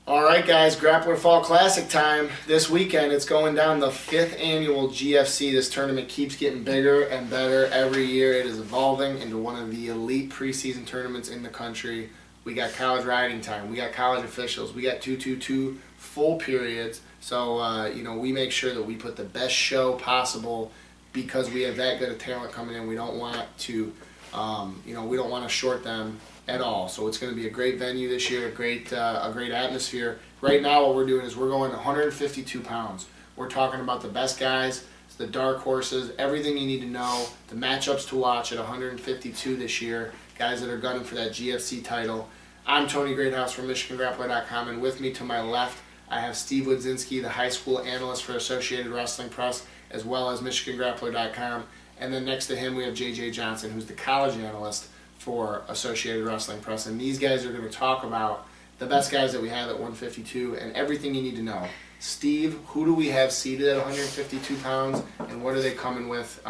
All right, guys, Grappler Fall Classic time. This weekend, it's going down the 5th annual GFC. This tournament keeps getting bigger and better every year. It is evolving into one of the elite preseason tournaments in the country. We got college riding time. We got college officials. We got 2-2-2 full periods. So, we make sure that we put the best show possible because we have that good of talent coming in. We don't want to, we don't want to short them at all. So it's going to be a great venue this year, a great atmosphere. Right now what we're doing is we're going 152 pounds. We're talking about the best guys, the dark horses, everything you need to know, the matchups to watch at 152 this year, guys that are gunning for that GFC title. I'm Tony Greathouse from MichiganGrappler.com, and with me to my left I have Steve Wodzinski, the high school analyst for Associated Wrestling Press, as well as MichiganGrappler.com. And then next to him we have JJ Johnson, who's the college analyst for Associated Wrestling Press, and these guys are going to talk about the best guys that we have at 152 and everything you need to know. Steve, who do we have seated at 152 pounds, and what are they coming with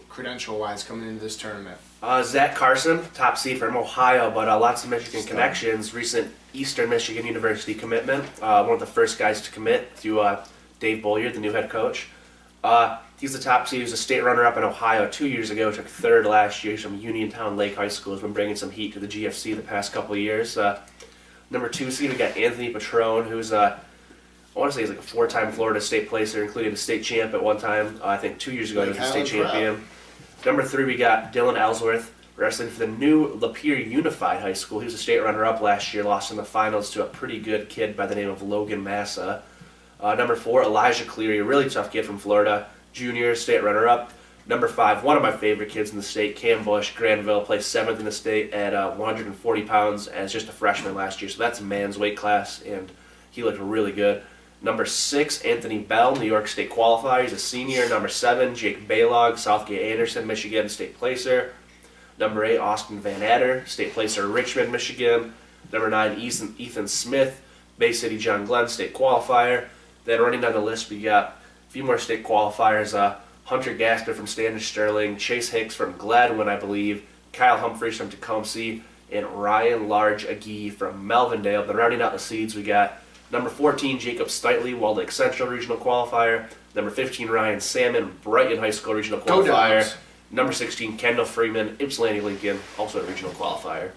credential-wise coming into this tournament? Zach Carson, top seed from Ohio, but lots of Michigan connections. Recent Eastern Michigan University commitment. One of the first guys to commit to Dave Bolliard, the new head coach. He's the top seed. He was a state runner-up in Ohio 2 years ago. Took third last year from Uniontown Lake High School. Has been bringing some heat to the GFC the past couple of years. Number 2 seed, we got Anthony Petrone, who's I want to say he's like a 4-time Florida State placer, including the state champ at one time. I think 2 years ago he was the state champion. Number 3, we got Dylan Ellsworth, wrestling for the new Lapeer Unified High School. He was a state runner-up last year, lost in the finals to a pretty good kid by the name of Logan Massa. Number 4, Elijah Cleary, a really tough kid from Florida, junior, state runner-up. Number 5, one of my favorite kids in the state, Cam Bush, Granville, placed 7th in the state at 140 pounds as just a freshman last year. So that's a man's weight class, and he looked really good. Number 6, Anthony Bell, New York State qualifier. He's a senior. Number 7, Jake Baylog, Southgate Anderson, Michigan, state placer. Number 8, Austin Van Adder, state placer, Richmond, Michigan. Number 9, Ethan Smith, Bay City John Glenn, state qualifier. Then running down the list, we got a few more state qualifiers. Hunter Gasper from Standish Sterling, Chase Hicks from Gladwin, I believe, Kyle Humphreys from Tecumseh, and Ryan Large Agee from Melvindale. Then rounding out the seeds, we got number 14, Jacob Steitley, Walled Lake Central Regional Qualifier. Number 15, Ryan Salmon, Brighton High School Regional Qualifier. Number 16, Kendall Freeman, Ypsilanti Lincoln, also a Regional Qualifier.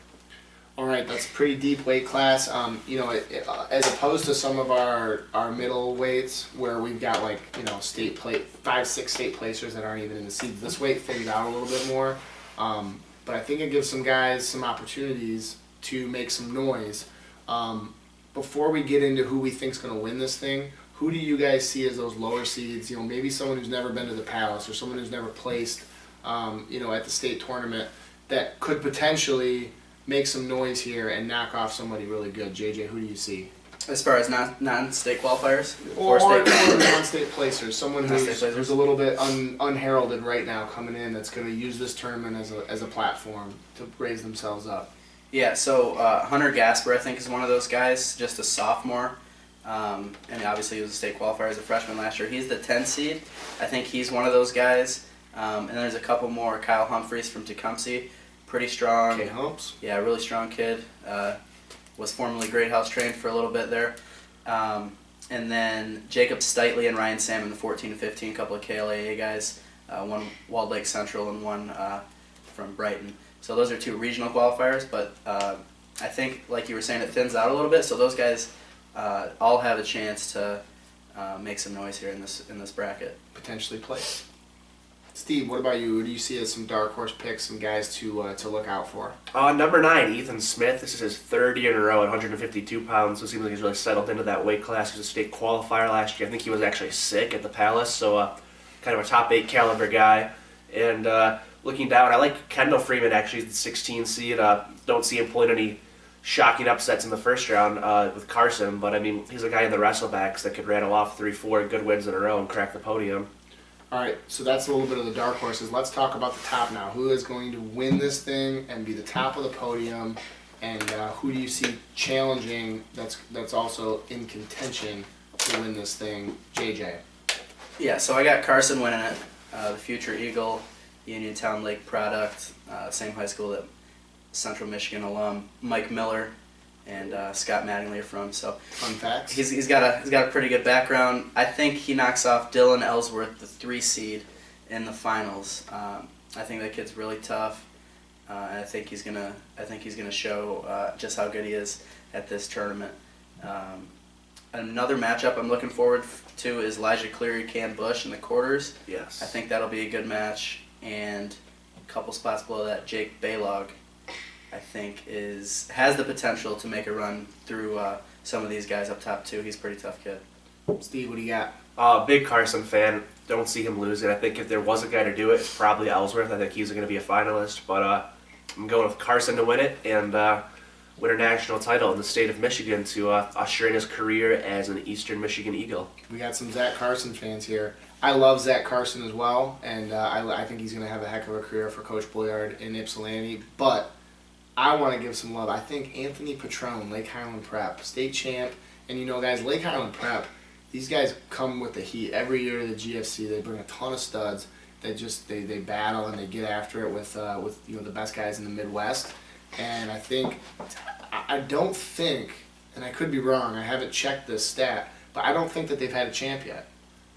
All right, that's a pretty deep weight class. As opposed to some of our middle weights where we've got 5-6 state placers that aren't even in the seeds. This weight figured out a little bit more, but I think it gives some guys some opportunities to make some noise. Before we get into who we think's going to win this thing, who do you guys see as those lower seeds? Maybe someone who's never been to the Palace or someone who's never placed, at the state tournament that could potentially make some noise here and knock off somebody really good. JJ, who do you see? As far as non-state qualifiers? Or non-state placers. Someone who's a little bit unheralded right now coming in that's going to use this tournament as a platform to raise themselves up. Yeah, so Hunter Gasper, I think, is one of those guys, just a sophomore. And obviously he was a state qualifier as a freshman last year. He's the 10 seed. I think he's one of those guys. And there's a couple more. Kyle Humphreys from Tecumseh. Pretty strong. Humps. Yeah, really strong kid. Was formerly Great House trained for a little bit there. And then Jacob Steitley and Ryan Salmon, the 14 and 15, couple of KLAA guys. One Walled Lake Central and one from Brighton. So those are 2 regional qualifiers, but I think, like you were saying, it thins out a little bit. So those guys all have a chance to make some noise here in this bracket. Potentially play. Steve, what about you? Who do you see as some dark horse picks, some guys to look out for? Number 9, Ethan Smith. This is his 3rd year in a row at 152 pounds, so it seems like he's really settled into that weight class. He was a state qualifier last year. I think he was actually sick at the Palace, so kind of a top 8 caliber guy. And looking down, I like Kendall Freeman, actually, the 16 seed. Don't see him pulling any shocking upsets in the first round with Carson, but I mean, he's a guy in the wrestlebacks that could rattle off 3-4 good wins in a row and crack the podium. All right, so that's a little bit of the dark horses. Let's talk about the top now. Who is going to win this thing and be the top of the podium, and who do you see challenging that's also in contention to win this thing? JJ. Yeah, so I got Carson winning it, the future Eagle, Uniontown Lake product, same high school that Central Michigan alum Mike Miller and Scott Mattingly are from. So Fun facts. he's got a pretty good background. I think he knocks off Dylan Ellsworth, the 3 seed, in the finals. I think that kid's really tough, and I think he's gonna show just how good he is at this tournament. Another matchup I'm looking forward to is Elijah Cleary, Cam Bush in the quarters. Yes. I think that'll be a good match. And a couple spots below that, Jake Baylog, I think has the potential to make a run through some of these guys up top too. He's a pretty tough kid. Steve, what do you got? Big Carson fan. Don't see him losing. I think if there was a guy to do it, it's probably Ellsworth. I think he's going to be a finalist. But I'm going with Carson to win it and win a national title in the state of Michigan to usher in his career as an Eastern Michigan Eagle. We got some Zach Carson fans here. I love Zach Carson as well, and I think he's going to have a heck of a career for Coach Boyard in Ypsilanti. But I want to give some love. I think Anthony Petrone, Lake Highland Prep, state champ, and guys, Lake Highland Prep, these guys come with the heat. Every year at the GFC, they bring a ton of studs. They battle and they get after it with the best guys in the Midwest. And I don't think, and I could be wrong, I haven't checked this stat, but I don't think that they've had a champ yet.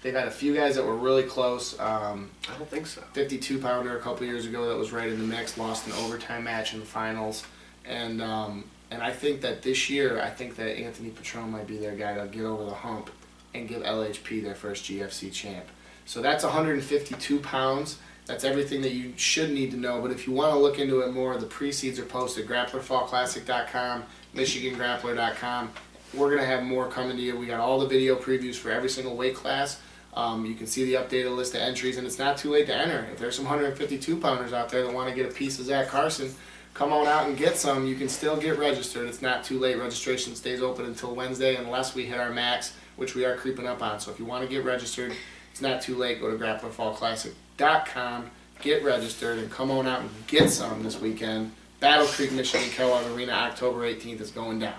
They've had a few guys that were really close. I don't think so. 52-pounder a couple years ago that was right in the mix, lost an overtime match in the finals. And I think that this year, I think that Anthony Petrone might be their guy to get over the hump and give LHP their first GFC champ. So that's 152 pounds. That's everything that you should need to know. But if you want to look into it more, the pre-seeds are posted, GrapplerFallClassic.com, MichiganGrappler.com. We're going to have more coming to you. We got all the video previews for every single weight class. You can see the updated list of entries, and it's not too late to enter. If there's some 152-pounders out there that want to get a piece of Zach Carson, come on out and get some. You can still get registered. It's not too late. Registration stays open until Wednesday unless we hit our max, which we are creeping up on. So if you want to get registered, it's not too late. Go to GrapplerFallClassic.com, get registered, and come on out and get some this weekend. Battle Creek, Michigan, Kellogg Arena, October 18th is going down.